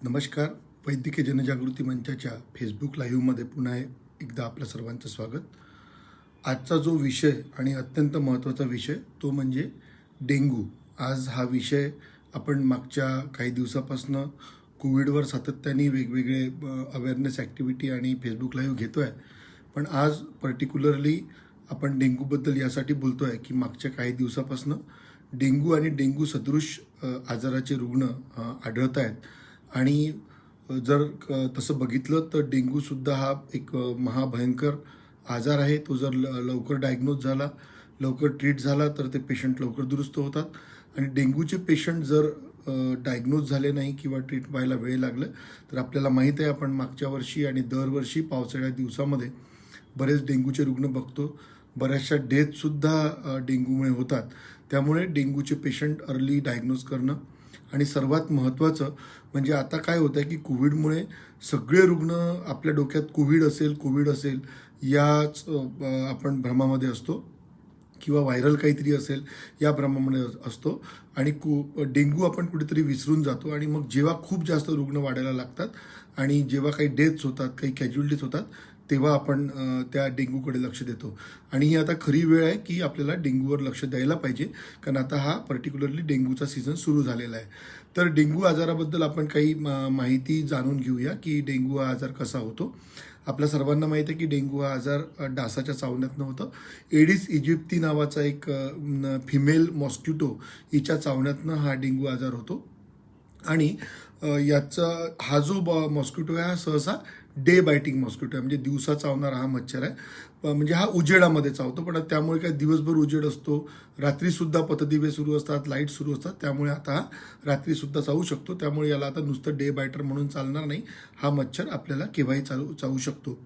नमस्कार. वैद्यकीय जनजागृती मंचाच्या फेसबुक लाईव्हमध्ये पुन्हा एकदा आपल्या सर्वांचं स्वागत. आजचा जो विषय आणि अत्यंत महत्त्वाचा विषय तो म्हणजे डेंग्यू. आज हा विषय आपण मागच्या काही दिवसापासून कोविडवर सातत्याने वेगवेगळे अवेअरनेस ॲक्टिव्हिटी आणि फेसबुक लाईव्ह घेतो आहे. पण आज पर्टिक्युलरली आपण डेंग्यूबद्दल यासाठी बोलतो आहे की मागच्या काही दिवसापासून डेंग्यू आणि डेंग्यू सदृश आजाराचे रुग्ण आढळत आहेत. आणि जर तसं बघितलं तर डेंग्यूसुद्धा हा एक महाभयंकर आजार आहे. तो जर लवकर डायग्नोज झाला, लवकर ट्रीट झाला तर ते पेशंट लवकर दुरुस्त होतात. आणि डेंग्यूचे पेशंट जर डायग्नोज झाले नाही किंवा ट्रीट व्हायला वेळ लागलं तर आपल्याला माहीत आहे, आपण मागच्या वर्षी आणि दरवर्षी पावसाळ्या दिवसामध्ये बरेच डेंग्यूचे रुग्ण बघतो. बऱ्याचशा डेथसुद्धा डेंग्यूमुळे होतात. त्यामुळे डेंग्यूचे पेशंट अर्ली डायग्नोज करणं आणि सर्वात महत्त्वाचं म्हणजे आता काय होतं आहे की कोविडमुळे सगळे रुग्ण आपल्या डोक्यात कोविड असेल याच आपण भ्रमामध्ये असतो किंवा व्हायरल काहीतरी असेल या भ्रमामध्ये असतो. आणि डेंग्यू आपण कुठेतरी विसरून जातो. आणि मग जेव्हा खूप जास्त रुग्ण वाढायला लागतात आणि जेव्हा काही डेथ्स होतात, काही कॅज्युअलिटीज होतात, तेव्हा आपण त्या डेंग्यूकडे लक्ष देतो. आणि ही आता खरी वेळ आहे की आपल्याला डेंग्यूवर लक्ष द्यायला पाहिजे, कारण आता हा पर्टिक्युलरली डेंग्यूचा सीझन सुरू झालेला आहे. तर डेंग्यू आजाराबद्दल आपण काही माहिती जाणून घेऊया की डेंग्यू हा आजार कसा होतो. आपल्या सर्वांना माहीत आहे की डेंग्यू हा आजार डासाच्या चावण्यातनं होतं. एडिस इजिप्ती नावाचा एक फिमेल मॉस्किटो हिच्या चावण्यातनं हा डेंग्यू आजार होतो. आणि याचा हा जो मॉस्किटो आहे हा सहसा डे बायटिंग मॉस्किटो आहे, म्हणजे दिवसा चावणारा हा मच्छर आहे. म्हणजे हा उजेडामध्ये चावतो, पण त्यामुळे काय दिवसभर उजेड असतो, रात्रीसुद्धा पथदिवे सुरू असतात, लाईट सुरू असतात, त्यामुळे आता हा रात्रीसुद्धा चावू शकतो. त्यामुळे याला आता नुसतं डे बायटर म्हणून चालणार नाही. हा मच्छर आपल्याला केव्हाही चावू शकतो.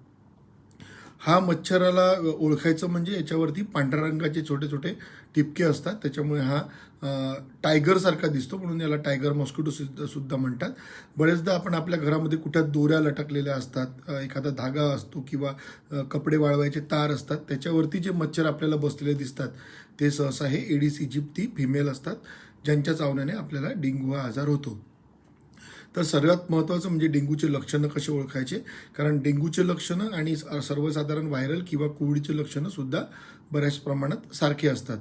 हा मच्छराला ओळखायचं म्हणजे याच्यावरती पांढऱ्या रंगाचे छोटे छोटे टिपके असतात, त्याच्यामुळे हा टायगरसारखा दिसतो, म्हणून याला टायगर मॉस्किटो सुद्धा म्हणतात. बरेचदा आपण आपल्या घरामध्ये कुठं दोऱ्या लटकलेल्या असतात, एखादा धागा असतो किंवा कपडे वाळवायचे तार असतात, त्याच्यावरती जे मच्छर आपल्याला बसलेले दिसतात ते सहसा हे एडिस इजिप्ती फिमेल असतात, ज्यांच्या चावण्याने आपल्याला डेंग्यू हा आजार होतो. तर सर्वात महत्त्वाचं म्हणजे डेंग्यूचे लक्षणं कसे ओळखायचे, कारण डेंग्यूचे लक्षणं आणि सर्वसाधारण व्हायरल किंवा कोविडचे लक्षणं सुद्धा बऱ्याच प्रमाणात सारखे असतात.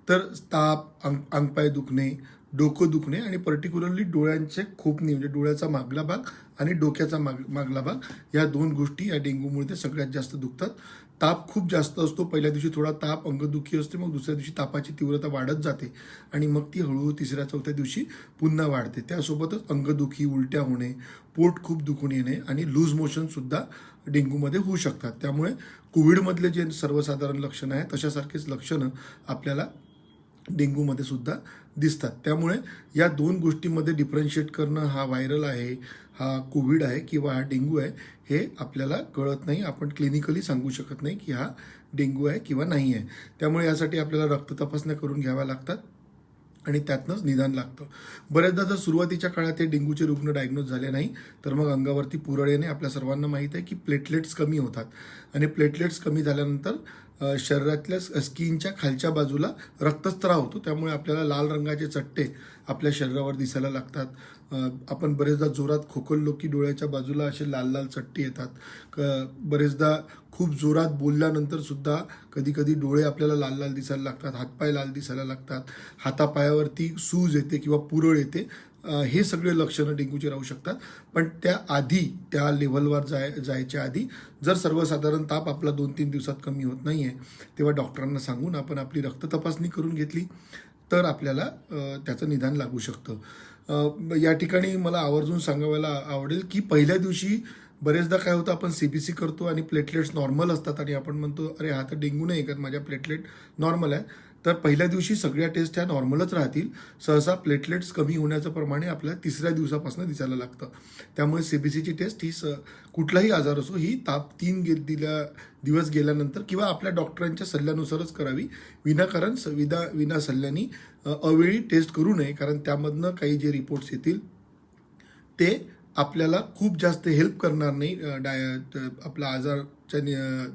तर ताप, अंगपाय दुखणे, डोकं दुखणे आणि पर्टिक्युलरली डोळ्यांचे खोपणे, म्हणजे डोळ्याचा मागला भाग आणि डोक्याचा मागला भाग, या दोन गोष्टी या डेंग्यूमुळे ते सगळ्यात जास्त दुखतात. ताप खूप जास्त असतो. पहिल्या दिवशी थोडा ताप, अंगदुखी असते, मग दुसऱ्या दिवशी तापाची तीव्रता वाढत जाते आणि मग ती हळूहळू तिसऱ्या चौथ्या दिवशी पुन्हा वाढते. त्यासोबतच अंगदुखी, उलट्या होणे, पोट खूप दुखून येणे आणि लूज मोशनसुद्धा डेंग्यूमध्ये होऊ शकतात. त्यामुळे कोविडमधले जे सर्वसाधारण लक्षणं आहेत तशासारखेच लक्षणं आपल्याला डेंग्यूमध्ये सुद्धा दिसतात. त्यामुळे या दोन गोष्टींमध्ये डिफरन्शिएट करणं, हा व्हायरल आहे, हा कोविड आहे किंवा हा डेंग्यू आहे, हे आपल्याला कळत नाही. आपण क्लिनिकली सांगू शकत नाही की हा डेंग्यू आहे किंवा नाही आहे. त्यामुळे यासाठी आपल्याला रक्त तपासण्या करून घ्याव्या लागतात आणि त्यातनंच निदान लागतं. बऱ्याचदा जर सुरुवातीच्या काळात हे डेंग्यूचे रुग्ण डायग्नोज झाले नाही तर मग अंगावरती पुरळ येणे. आपल्या सर्वांना माहीत आहे की प्लेटलेट्स कमी होतात आणि प्लेटलेट्स कमी झाल्यानंतर शरीरातल्या स्किनच्या खालच्या बाजूला रक्तस्त्राव होतो, त्यामुळे आपल्याला लाल रंगाचे चट्टे आपल्या शरीरावर दिसायला लागतात. आपण बरेचदा जोरात खोकललो की डोळ्याच्या बाजूला असे लाल लाल चट्टे येतात. बरेचदा खूप जोरात बोलल्यानंतर सुद्धा कधी कधी डोळे आपल्याला लाल लाल दिसायला लागतात, हातपाय लाल दिसायला लागतात, हातापायावरती सूज येते किंवा पुरळ येते. हे सगळे लक्षणं डेंग्यूचे राहू शकतात. पण त्या लेव्हलवर जायच्या आधी जर सर्वसाधारण ताप आपला 2-3 दिवसात कमी होत नाही आहे, तेव्हा डॉक्टरांना सांगून आपण आपली रक्त तपासणी करून घेतली तर आपल्याला त्याचं निदान लागू शकतं. या ठिकाणी मला आवर्जून सांगायला आवडेल की पहिल्या दिवशी बरेचदा काय होतं, आपण CBC करतो आणि प्लेटलेट्स नॉर्मल असतात आणि आपण म्हणतो अरे हा तर डेंग्यू नाही आहे, माझ्या प्लेटलेट नॉर्मल आहे. तर पहिल्या दिवशी सगळ्या टेस्ट ह्या नॉर्मलच राहतील. सहसा प्लेटलेट्स कमी होण्याचं प्रमाणे आपल्याला तिसऱ्या दिवसापासून दिसायला लागतं. त्यामुळे CBCची टेस्ट ही कुठलाही आजार असो ही ताप 3 दिवस गेल्यानंतर किंवा आपल्या डॉक्टरांच्या सल्ल्यानुसारच करावी. विनाकारण विना सल्ल्याने अवेळी टेस्ट करू नये, कारण त्यामधनं काही जे रिपोर्ट्स येतील ते आपल्याला खूप जास्त हेल्प करणार नाही आपला आजारच्या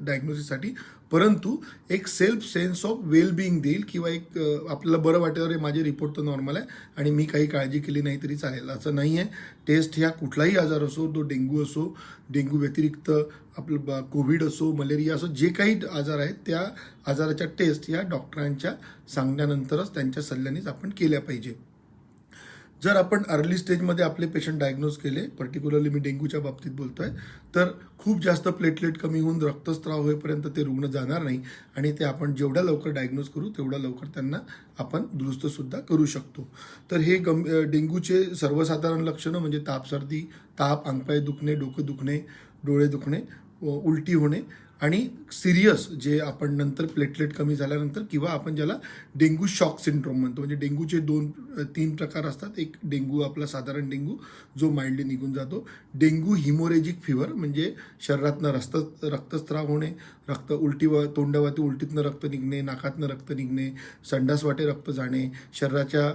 डायग्नोसिससाठी, परंतु एक सेल्फ सेन्स ऑफ वेलबिईंग देईल किंवा एक आपल्याला बरं वाटेल, अरे माझे रिपोर्ट तर नॉर्मल आहे आणि मी काही काळजी केली नाही तरी चालेल. असं नाही आहे. टेस्ट ह्या कुठलाही आजार असो, तो डेंग्यू असो, डेंग्यू व्यतिरिक्त आपलं कोविड असो, मलेरिया असो, जे काही आजार आहेत त्या आजाराच्या टेस्ट या डॉक्टरांच्या सांगण्यानंतरच त्यांच्या सल्ल्यानेच आपण केल्या पाहिजे. जर आपण अर्ली स्टेजमध्ये आपले पेशंट डायग्नोज केले, पर्टिक्युलरली मी डेंग्यूच्या बाबतीत बोलतो आहे, तर खूप जास्त प्लेटलेट कमी होऊन रक्तस्राव होईपर्यंत ते रुग्ण जाणार नाही आणि ते आपण जेवढ्या लवकर डायग्नोज करू तेवढ्या लवकर त्यांना आपण दुरुस्तसुद्धा करू शकतो. तर हे डेंग्यूचे सर्वसाधारण लक्षणं म्हणजे ताप, सर्दी, ताप, अंगपाय दुखणे, डोकं दुखणे, डोळे दुखणे, उलटी होणे आणि सिरियस जे आपण नंतर प्लेटलेट कमी झाल्यानंतर किंवा आपण ज्याला डेंग्यू शॉक सिंड्रोम म्हणतो, म्हणजे डेंग्यूचे 2-3 प्रकार असतात. एक डेंग्यू आपला साधारण डेंग्यू जो माइल्डली निघून जातो, डेंग्यू हिमोरेजिक फिवर म्हणजे शरीरातनं रक्तस्राव होणे, तोंडावाती उलटीतनं रक्त निघणे, नाकातनं रक्त निघणे, संडासवाटे रक्त जाणे, शरीराच्या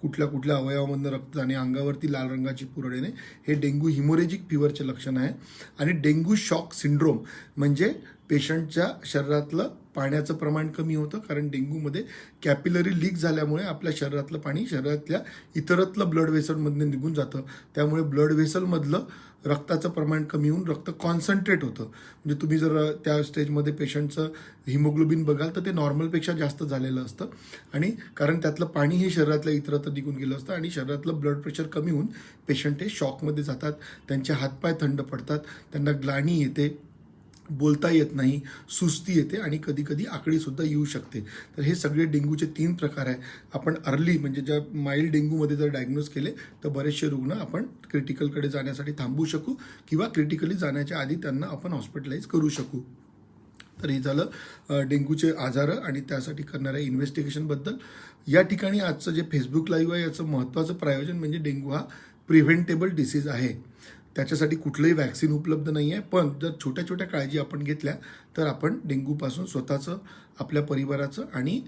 कुठल्या अवयवामधनं रक्त जाणे, अंगावरती लाल रंगाची पुरळ येणे, हे डेंग्यू हिमोरेजिक फिवरचे लक्षण आहे. आणि डेंग्यू शॉक सिंड्रोम म्हणजे पेशंटच्या शरीरातलं पाण्याचं प्रमाण कमी होतं, कारण डेंग्यूमध्ये कॅपिलरी लीक झाल्यामुळे आपल्या शरीरातलं पाणी शरीरातल्या इतरत्लं ब्लड व्हेसलमधनं निघून जातं. त्यामुळे ब्लड व्हेसलमधलं रक्ताचं प्रमाण कमी होऊन रक्त कॉन्सन्ट्रेट होतं. म्हणजे तुम्ही जर त्या स्टेजमध्ये पेशंटचं हिमोग्लोबिन बघाल तर ते नॉर्मलपेक्षा जास्त झालेलं असतं, आणि कारण त्यातलं पाणी हे शरीरातल्या इतरत्र निघून गेलं असतं आणि शरीरातलं ब्लड प्रेशर कमी होऊन पेशंट हे शॉकमध्ये जातात. त्यांचे हातपाय थंड पडतात, त्यांना ग्लानी येते, बोलता येत नाही, सुस्ती येते आणि कधी कधी आकडीसुद्धा येऊ शकते. तर हे सगळे डेंग्यूचे 3 प्रकार आहे. आपण अर्ली म्हणजे ज्या माइल्ड डेंग्यूमध्ये जर डायग्नोज केले तर बरेचसे रुग्ण आपण क्रिटिकलकडे जाण्यासाठी थांबवू शकू किंवा क्रिटिकली जाण्याच्या आधी त्यांना आपण हॉस्पिटलाइज करू शकू. तर हे झालं डेंग्यूचे आजारं आणि त्यासाठी करणाऱ्या इन्व्हेस्टिगेशनबद्दल. या ठिकाणी आजचं जे फेसबुक लाईव्ह आहे याचं महत्त्वाचं प्रायोजन म्हणजे डेंग्यू हा प्रिव्हेंटेबल डिसीज आहे. त्याच्यासाठी कुठलंही वॅक्सिन उपलब्ध नाही आहे, पण जर छोट्या छोट्या काळजी आपण घेतल्या तर आपण डेंग्यूपासून स्वतःचं, आपल्या परिवाराचं आणि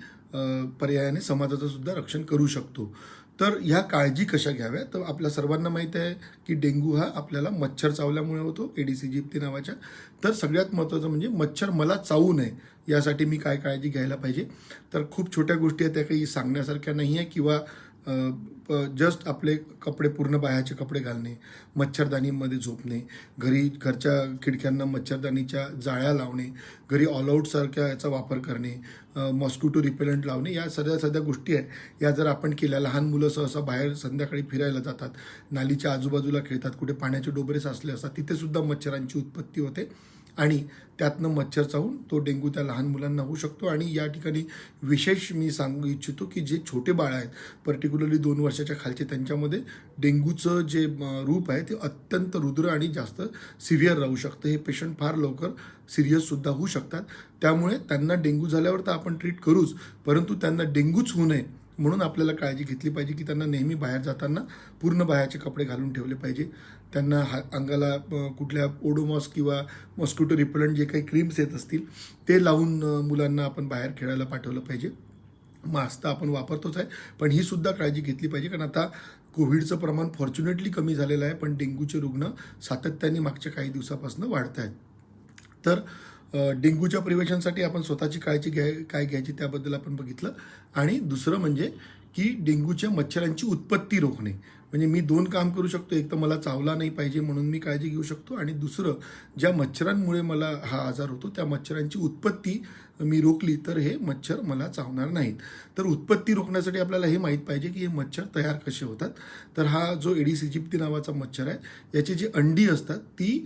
पर्यायाने समाजाचं सुद्धा रक्षण करू शकतो. तर ह्या काळजी कशा घ्याव्या, तर आपल्या सर्वांना माहीत आहे की डेंग्यू हा आपल्याला मच्छर चावल्यामुळे होतो, एडिस इजिप्ती नावाच्या. तर सगळ्यात महत्त्वाचं म्हणजे मच्छर मला चावू नये यासाठी मी काय काळजी घ्यायला पाहिजे. तर खूप छोट्या गोष्टी आहेत, त्या काही सांगण्यासारख्या नाही आहे, किंवा जस्ट आपले कपडे, पूर्ण बाह्याचे कपडे घालणे, मच्छरदाणीमध्ये झोपणे, घरच्या खिडक्यांना मच्छरदाणीच्या जाळ्या लावणे, घरी ऑलआउटसारख्या याचा वापर करणे, मॉस्किटो रिपेलंट लावणे, या सध्या गोष्टी आहे. या जर आपण केल्या, लहान मुलं सहसा बाहेर संध्याकाळी फिरायला जातात, नालीच्या आजूबाजूला खेळतात, कुठे पाण्याचे डोबरे साचले असतात, तिथेसुद्धा मच्छरांची उत्पत्ती होते आणि त्यातनं मच्छर चावून तो डेंग्यू त्या लहान मुलांना होऊ शकतो. आणि या ठिकाणी विशेष मी सांगू इच्छितो की जे छोटे बाळ आहेत, पर्टिक्युलरली 2 वर्षाच्या खालचे, त्यांच्यामध्ये डेंग्यूचं जे रूप आहे ते अत्यंत रुद्र आणि जास्त सिव्हिअर राहू शकतं. हे पेशंट फार लवकर सिरियससुद्धा होऊ शकतात. त्यामुळे त्यांना डेंग्यू झाल्यावर तर आपण ट्रीट करूच, परंतु त्यांना डेंग्यूच होऊ नये म्हणून आपल्याला काळजी घेतली पाहिजे की त्यांना नेहमी बाहेर जाताना पूर्ण बाहेरचे कपडे घालून ठेवले पाहिजे. त्यांना अंगाला कुठल्या ओडोमॉस किंवा मॉस्किटो रिपेलंट जे काही क्रीम्स येत असतील ते लावून मुलांना आपण बाहेर खेळायला पाठवलं पाहिजे. मास्क तर आपण वापरतोच आहे, पण ही सुद्धा काळजी घेतली पाहिजे, कारण आता कोविडचं प्रमाण फॉर्च्युनेटली कमी झालेलं आहे, पण डेंग्यूचे रुग्ण सातत्याने मागच्या काही दिवसापासून वाढत आहेत. तर डेंग्यूच्या प्रिव्हेंशनसाठी आपण स्वतःची काळजी काय घ्यायची त्याबद्दल आपण बघितलं. आणि दुसरं म्हणजे की डेंग्यूच्या मच्छरांची उत्पत्ती रोखणे. म्हणजे मी 2 काम करू शकतो. एक तर मला चावला नाही पाहिजे म्हणून मी काळजी घेऊ शकतो, आणि दुसरं ज्या मच्छरांमुळे मला हा आजार होतो त्या मच्छरांची उत्पत्ती मी रोखली तर हे मच्छर मला चावणार नाहीत. तर उत्पत्ती रोखण्यासाठी आपल्याला हे माहीत पाहिजे की हे मच्छर तयार कसे होतात. तर हा जो एडिस इजिप्ती नावाचा मच्छर आहे, याची जी अंडी असतात ती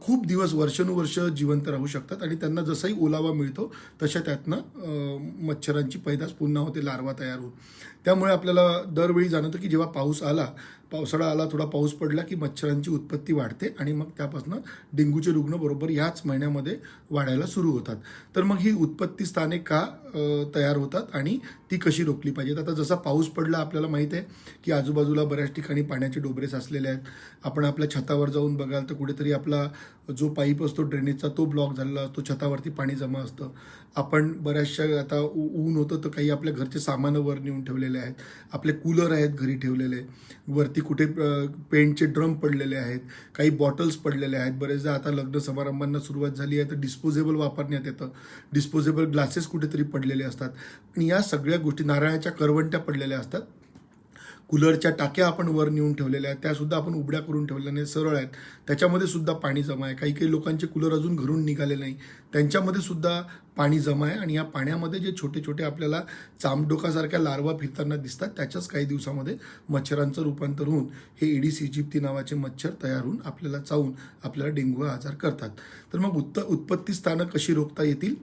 खूप दिवस, वर्षानुवर्ष जिवंत राहू शकतात आणि त्यांना जसाही ओलावा मिळतो तशा त्यातनं मच्छरांची पैदास पुन्हा होते, लार्वा तयार होऊन. त्यामुळे आपल्याला दरवेळी जाणवतं की जेव्हा पावसाळा आला, थोडा पाऊस पडला की मच्छरांची उत्पत्ती वाढते आणि मग त्यापासून डेंग्यूचे रुग्ण बरोबर याच महिन्यामध्ये वाढायला सुरू होतात. तर मग ही उत्पत्ती स्थाने का तयार होतात आणि ती कशी रोखली पाहिजेत. आता जसा पाऊस पडला, आपल्याला माहीत आहे की आजूबाजूला बऱ्याच ठिकाणी पाण्याचे डोबरे साचलेले आहेत. आपण आपल्या छतावर जाऊन बघाल तर कुठेतरी आपला जो पाईप असतो ड्रेनेजचा तो ब्लॉक झालेला असतो, छतावरती पाणी जमा असतं. आपण बऱ्याचशा, आता ऊन होतं तर काही आपल्या घरचे सामानं वर नेऊन ठेवलेले आहेत, आपले कूलर आहेत घरी ठेवलेले, वरती कुठे पेंटचे ड्रम पडलेले आहेत, काही बॉटल्स पडलेले आहेत. बरेचदा आता लग्न समारंभांना सुरुवात झाली आहे तर डिस्पोजेबल वापरण्यात येतं. डिस्पोजेबल ग्लासेस कुठेतरी पडलेले असतात आणि या सगळ्या गोष्टी, नारळाच्या करवंट्या पडलेल्या असतात. कूलरच्या टाक्या आपण वर नेऊन ठेवलेल्या आहेत, त्यासुद्धा आपण उघड्या करून ठेवलेल्या नाही, सरळ आहेत, त्याच्यामध्ये सुद्धा पाणी जमा आहे. काही काही लोकांचे कूलर अजून घरून निघाले नाही, त्यांच्यामध्ये सुद्धा पाणी जमा आहे. आणि या पाण्यामध्ये जे छोटे छोटे आपल्याला चामडोकासारख्या लार्वा फिरताना दिसतात, त्याच्याच काही दिवसामध्ये मच्छरांचं रूपांतर होऊन हे एडिस इजिप्ती नावाचे मच्छर तयार होऊन आपल्याला चावून आपल्याला डेंग्यू हा आजार करतात. तर मग उत्पत्ती स्थानं कशी रोखता येतील?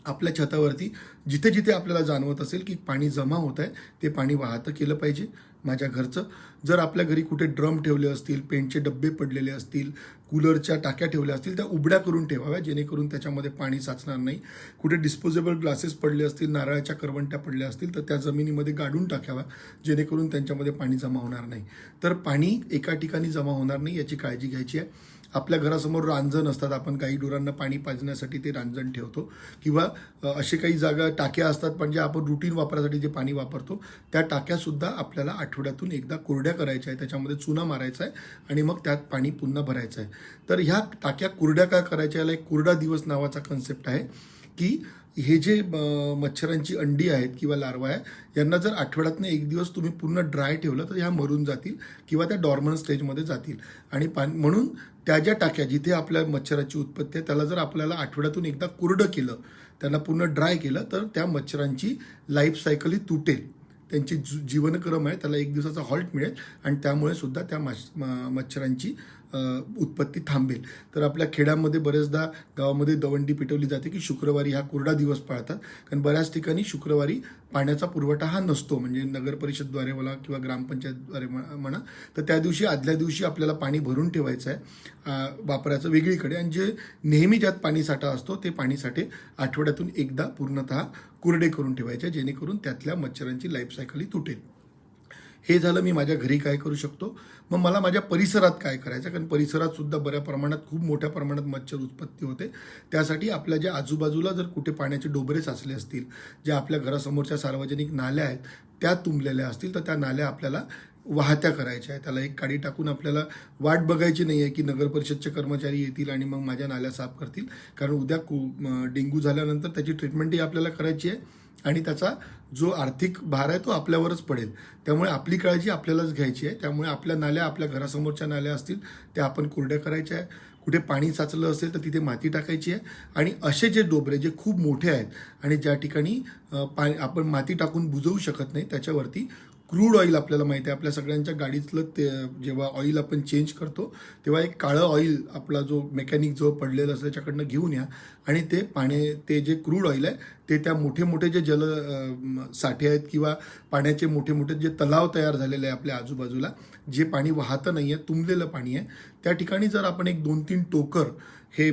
आपल्या छतावरती जिथे जिथे आपल्याला जाणवत असेल की पाणी जमा होत आहे, ते पाणी वाहतं केलं पाहिजे. माझ्या घरचं जर आपल्या घरी कुठे ड्रम ठेवले असतील, पेंटचे डब्बे पडलेले असतील, कूलरच्या टाक्या ठेवल्या असतील, त्या उघड्या करून ठेवाव्या, जेणेकरून त्याच्यामध्ये पाणी साचणार नाही. कुठे डिस्पोजेबल ग्लासेस पडले असतील, नारळाच्या करवंट्या पडल्या असतील, तर त्या जमिनीमध्ये गाडून टाकाव्या, जेणेकरून त्यांच्यामध्ये पाणी जमा होणार नाही. तर पाणी एका ठिकाणी जमा होणार नाही याची काळजी घ्यायची आहे. आपल्या घरासमोर रांजण असतात, आपण गाई गुरांना पाणी पाजण्यासाठी ते रांजण ठेवतो, किंवा असे काही जागा टाक्या असतात म्हणजे आपण रुटीन वापरासाठी जे पाणी वापरतो, त्या टाक्यासुद्धा आपल्याला आठवड्यातून एकदा कोरड्या करायच्या आहे, त्याच्यामध्ये चुना मारायचा आहे आणि मग त्यात पाणी पुन्हा भरायचं आहे. तर ह्या टाक्या कोरड्या का करायच्या, याला एक कोरडा दिवस नावाचा कन्सेप्ट आहे की हे जे मच्छरांची अंडी आहेत किंवा लार्वा आहे, यांना जर आठवड्यातनं एक दिवस तुम्ही पूर्ण ड्राय ठेवलं तर ह्या मरून जातील किंवा त्या डॉर्मन स्टेजमध्ये जातील. आणि म्हणून त्या ज्या टाक्या जिथे आपल्या मच्छराची उत्पत्ती आहे, त्याला जर आपल्याला आठवड्यातून एकदा कोरडं केलं, त्यांना पूर्ण ड्राय केलं, तर त्या मच्छरांची लाईफ सायकल ही तुटेल. त्यांची जीवनक्रम आहे त्याला एक दिवसाचा हॉल्ट मिळेल आणि त्यामुळे सुद्धा त्या मच्छरांची उत्पत्ती थांबेल. तर आपल्या खेड्यामध्ये बरेचदा गावामध्ये दवंडी पिटवली जाते की शुक्रवारी हा कोरडा दिवस पाळतात, कारण बऱ्याच ठिकाणी शुक्रवारी पाण्याचा पुरवठा हा नसतो, म्हणजे नगर परिषदद्वारे म्हणा किंवा ग्रामपंचायतद्वारे म्हणा. तर त्या दिवशी आदल्या दिवशी आपल्याला पाणी भरून ठेवायचं आहे वापरायचं वेगळीकडे, आणि जे नेहमी ज्यात पाणी साठा असतो ते पाणी साठे आठवड्यातून एकदा पूर्णतः कोरडे करून ठेवायचे, जेणेकरून त्यातल्या मच्छरांची लाईफ सायकल ही तुटेल. हे झालं मी माझ्या घरी काय करू शकतो. मग मला माझ्या परिसरात काय करायचं, कारण परिसरात सुद्धा बऱ्या प्रमाणात खूप मोठ्या प्रमाणात मच्छर उत्पत्ती होते. त्यासाठी आपल्या ज्या आजूबाजूला जर कुठे पाण्याचे डोबरे साचले असतील, ज्या आपल्या घरासमोरच्या सार्वजनिक नाल्या आहेत त्या तुंबलेल्या असतील, तर त्या नाल्या आपल्याला वाहत्या करायच्या आहे. त्याला एक काडी टाकून आपल्याला वाट बघायची नाही आहे की नगर परिषदचे कर्मचारी येतील आणि मग माझ्या नाल्या साफ करतील, कारण उद्या डेंग्यू झाल्यानंतर त्याची ट्रीटमेंटही आपल्याला करायची आहे आणि त्याचा जो आर्थिक भार आहे तो आपल्यावरच पडेल. त्यामुळे आपली काळजी आपल्यालाच घ्यायची आहे. त्यामुळे आपल्या नाल्या, आपल्या घरासमोरच्या नाल्या असतील त्या आपण कोरड्या करायच्या आहे. कुठे पाणी साचलं असेल तर तिथे माती टाकायची आहे. आणि असे जे डोबरे जे खूप मोठे आहेत आणि ज्या ठिकाणी आपण माती टाकून बुजवू शकत नाही, त्याच्यावरती क्रूड ऑइल, आपल्याला माहिती आहे आपल्या सगळ्यांच्या गाडीतलं ते जेव्हा ऑइल आपण चेंज करतो तेव्हा एक काळं ऑइल आपला जो मेकॅनिक जो पडलेला असतो त्याच्याकडनं घेऊन या आणि ते जे क्रूड ऑइल आहे ते त्या मोठे मोठे जे साठे आहेत किंवा पाण्याचे मोठे मोठे जे तलाव तयार झालेले आहे आपल्या आजूबाजूला, जे पाणी वाहतं नाही आहे, तुंबलेलं पाणी आहे, त्या ठिकाणी जर आपण एक 2-3 टोकर हे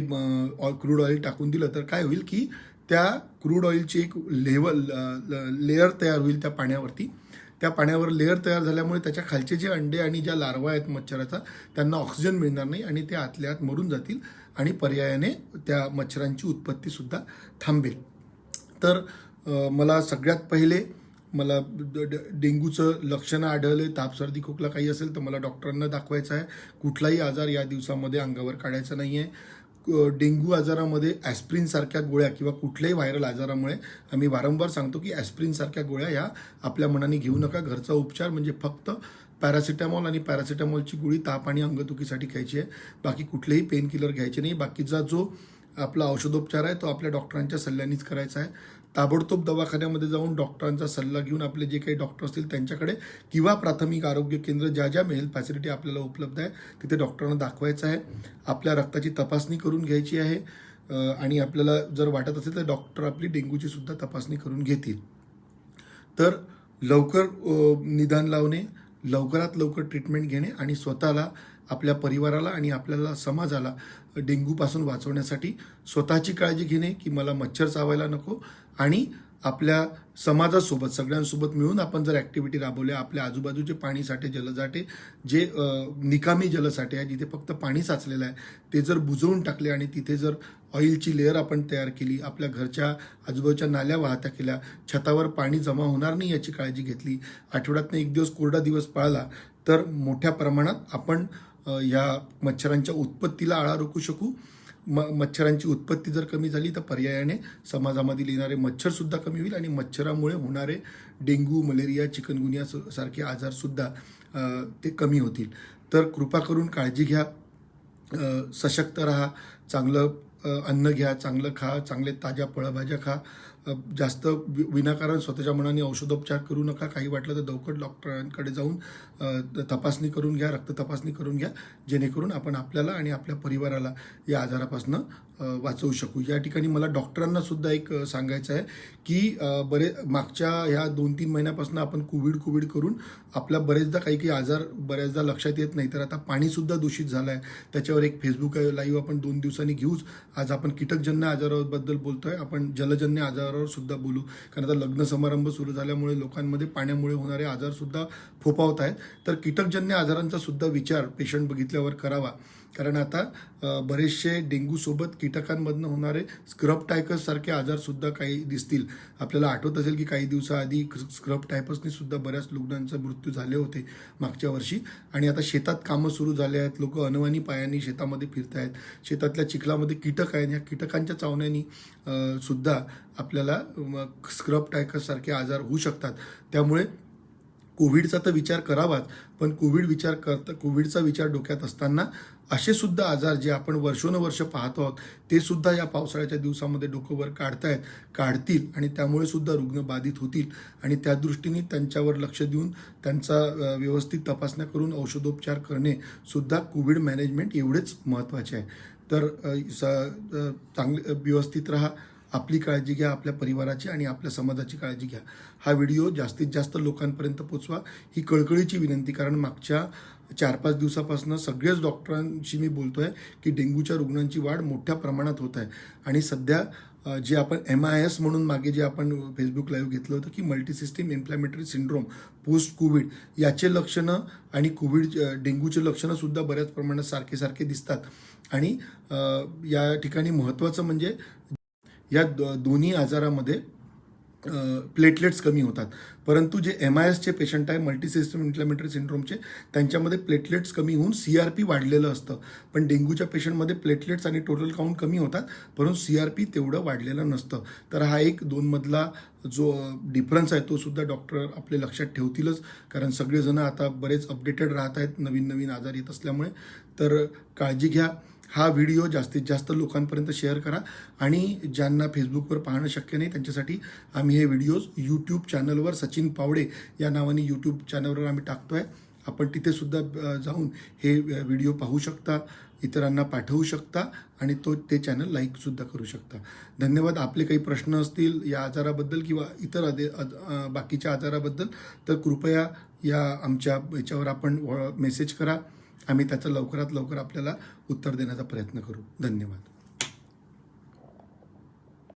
क्रूड ऑइल टाकून दिलं तर काय होईल की त्या क्रूड ऑइलची एक लेअर तयार होईल त्या पाण्यावरती. त्या पाण्यावर लेअर तयार झाल्यामुळे त्याच्या खालचे जे अंडे आणि ज्या लार्वा आहेत मच्छराचा, त्यांना ऑक्सिजन मिळणार नाही आणि ते आतल्या आत मरून जातील आणि पर्यायाने त्या मच्छरांची उत्पत्तीसुद्धा थांबेल. तर मला सगळ्यात पहिले मला डेंग्यूचं लक्षणं आढळले, ताप सर्दी खोकला काही असेल तर मला डॉक्टरांना दाखवायचं आहे. कुठलाही आजार या दिवसामध्ये अंगावर काढायचा नाही आहे. डेंग्यू आजारामध्ये ॲस्प्रिनसारख्या गोळ्या किंवा कुठल्याही व्हायरल आजारामुळे आम्ही वारंवार सांगतो की ॲस्प्रिनसारख्या गोळ्या ह्या आपल्या मनाने घेऊ नका. घरचा उपचार म्हणजे फक्त पॅरासिटामॉल आणि पॅरासिटामॉलची गोळी ताप आणि अंगदुखीसाठी घ्यायची आहे. बाकी कुठलेही पेन किलर घ्यायचे नाही. बाकीचा जो आपला औषधोपचार आहे तो आपल्या डॉक्टरांच्या सल्ल्यानेच करायचा आहे. ताबडतोब दवाखान्यामध्ये जाऊन डॉक्टरांचा सल्ला घेऊन आपले जे काही डॉक्टर असतील त्यांच्याकडे किंवा प्राथमिक आरोग्य केंद्र ज्या ज्या हेल्थ फॅसिलिटी आपल्याला उपलब्ध आहे तिथे डॉक्टरांना दाखवायचं आहे. आपल्या रक्ताची तपासणी करून घ्यायची आहे आणि आपल्याला जर वाटत असेल तर डॉक्टर आपली डेंग्यूची सुद्धा तपासणी करून घेतील. तर लवकर निदान लावणे, लवकरात लवकर ट्रीटमेंट घेणे आणि स्वतःला, आपल्या परिवाराला आणि आपल्याला समाजाला डेंग्यूपासून वाचवण्यासाठी स्वतःची काळजी घेणे की मला मच्छर चावायला नको, आणि आपल्या समाजासोबत सगळ्यांसोबत मिळून आपण जर ॲक्टिव्हिटी राबवल्या, आपल्या आजूबाजूचे पाणीसाठे, जलसाठे, जे निकामी जलसाठे आहे जिथे फक्त पाणी साचलेलं आहे ते जर बुजवून टाकले आणि तिथे जर ऑइलची लेअर आपण तयार केली, आपल्या घरच्या आजूबाजूच्या नाल्या वाहत्या केल्या, छतावर पाणी जमा होणार नाही याची काळजी घेतली, आठवड्यातनं एक दिवस कोरडा दिवस पाळला, तर मोठ्या प्रमाणात आपण या मच्छरांच्या उत्पत्तीला आळा रोखू शकू. मच्छरांची उत्पत्ती जर कमी झाली तर पर्यायाने समाजामधील येणारे मच्छरसुद्धा कमी होईल आणि मच्छरामुळे होणारे डेंग्यू, मलेरिया, चिकनगुनिया सारखे आजारसुद्धा ते कमी होतील. तर कृपा करून काळजी घ्या, सशक्त राहा, चांगलं अन्न घ्या, चांगलं खा, चांगले ताज्या फळभाज्या खा, जास्त विनाकारण स्वतःच्या मनाने औषधोपचार करू नका. काही वाटलं तर लवकर डॉक्टरांकडे जाऊन तपासणी करून घ्या, रक्त तपासणी करून घ्या, जेणेकरून आपण आपल्याला आणि आपल्या परिवाराला या आजारापासून वाचवू शकू. या ठिकाणी मला डॉक्टरांना सुद्धा एक सांगायचं आहे की मागच्या ह्या 2-3 महिन्यापासून आपण कोविड करून आपला बरेचदा काही आजार बऱ्याचदा लक्षात येत नाही. तर आता पाणीसुद्धा दूषित झालं आहे. त्याच्यावर एक फेसबुक लाईव्ह आपण 2 दिवसांनी घेऊच. आज आपण कीटकजन्य आजाराबद्दल बोलतोय, आपण जलजन्य आजारावर सुद्धा बोलू. कारण आता लग्न समारंभ सुरू झाल्यामुळे लोकांमध्ये पाण्यामुळे होणारे आजारसुद्धा फोफावत आहेत. तर कीटकजन्य आजारांचा सुद्धा विचार पेशंट बघितल्यावर करावा. कारण आता बरेचसे डेंग्यूसोबत कीटकांमधनं होणारे स्क्रब टायफस सारखे आजारसुद्धा काही दिसतील. आपल्याला आठवत असेल की काही दिवसाआधी स्क्रब टायफसने सुद्धा बऱ्याच रुग्णांचा मृत्यू झाले होते मागच्या वर्षी. आणि आता शेतात कामं सुरू झाले आहेत, लोक अनवाणी पायांनी शेतामध्ये फिरत आहेत, शेतातल्या चिखलामध्ये कीटक आहेत, या कीटकांच्या चावण्यानी सुद्धा आपल्याला स्क्रब टायफस सारखे आजार होऊ शकतात. त्यामुळे कोविडचा तर विचार करावाच, पण कोविडचा विचार डोक्यात असताना असे सुद्धा आजार जे आपण वर्षोनवर्ष पाहतो आहोत ते सुद्धा या पावसाळ्याच्या दिवसामध्ये डोकं वर काढतील आणि त्यामुळे सुद्धा रुग्ण बाधित होतील. आणि त्या दृष्टीने त्यांच्यावर लक्ष देऊन त्यांचा व्यवस्थित तपासण्या करून औषधोपचार करणे सुद्धा कोविड मॅनेजमेंट एवढेच महत्त्वाचे आहे. तर चांगले व्यवस्थित राहा, आपली काळजी घ्या, आपल्या परिवाराची आणि आपल्या समाजाची काळजी घ्या. हा व्हिडिओ जास्तीत जास्त लोकांपर्यंत पोचवा ही कळकळीची विनंती. कारण मागच्या 4-5 दिवसापासून सगळेच डॉक्टरांशी मी बोलतोय की डेंग्यूच्या रुग्णांची वाढ मोठ्या प्रमाणात होत आहे. आणि सध्या जे आपण MIS म्हणून मागे जे आपण फेसबुक लाईव्ह घेतलं होतं की मल्टीसिस्टीम इन्फ्लॅमेटरी सिंड्रोम पोस्ट कोविड, याचे लक्षणं आणि डेंग्यूचे लक्षणं सुद्धा बऱ्याच प्रमाणात सारखे दिसतात. आणि या ठिकाणी महत्त्वाचं म्हणजे या दोन्ही आजारामध्ये प्लेटलेट्स कमी होतात. परंतु जे MISचे पेशंट आहे, मल्टीसिस्टम इन्फ्लॅमेटरी सिंड्रोमचे, त्यांच्यामध्ये प्लेटलेट्स कमी होऊन CRP वाढलेलं असतं. पण डेंग्यूच्या पेशंटमध्ये प्लेटलेट्स आणि टोटल काउंट कमी होतात, परंतु CRP तेवढं वाढलेलं नसतं. तर हा एक 2मधला जो डिफरन्स आहे तो सुद्धा डॉक्टर आपले लक्षात ठेवतीलच. कारण सगळेजण आता बरेच अपडेटेड राहत आहेत नवीन आजार येत असल्यामुळे. तर काळजी घ्या. हा व्हिडिओ जास्तीत जास्त लोकांपर्यंत शेअर करा. आणि ज्यांना फेसबुकवर पाहणं शक्य नाही त्यांच्यासाठी आम्ही हे व्हिडिओज यूट्यूब चॅनलवर सचिन पावडे या नावाने यूट्यूब चॅनलवर आम्ही टाकतो आहे. आपण तिथे सुद्धा जाऊन हे व्हिडिओ पाहू शकता, इतरांना पाठवू शकता आणि ते चॅनल लाईकसुद्धा करू शकता. धन्यवाद. आपले काही प्रश्न असतील या आजाराबद्दल किंवा इतर बाकीच्या आजाराबद्दल तर कृपया या आमच्या याच्यावर आपण मेसेज करा. आम्ही त्याचं लवकरात लवकर आपल्याला उत्तर देण्याचा प्रयत्न करू. धन्यवाद.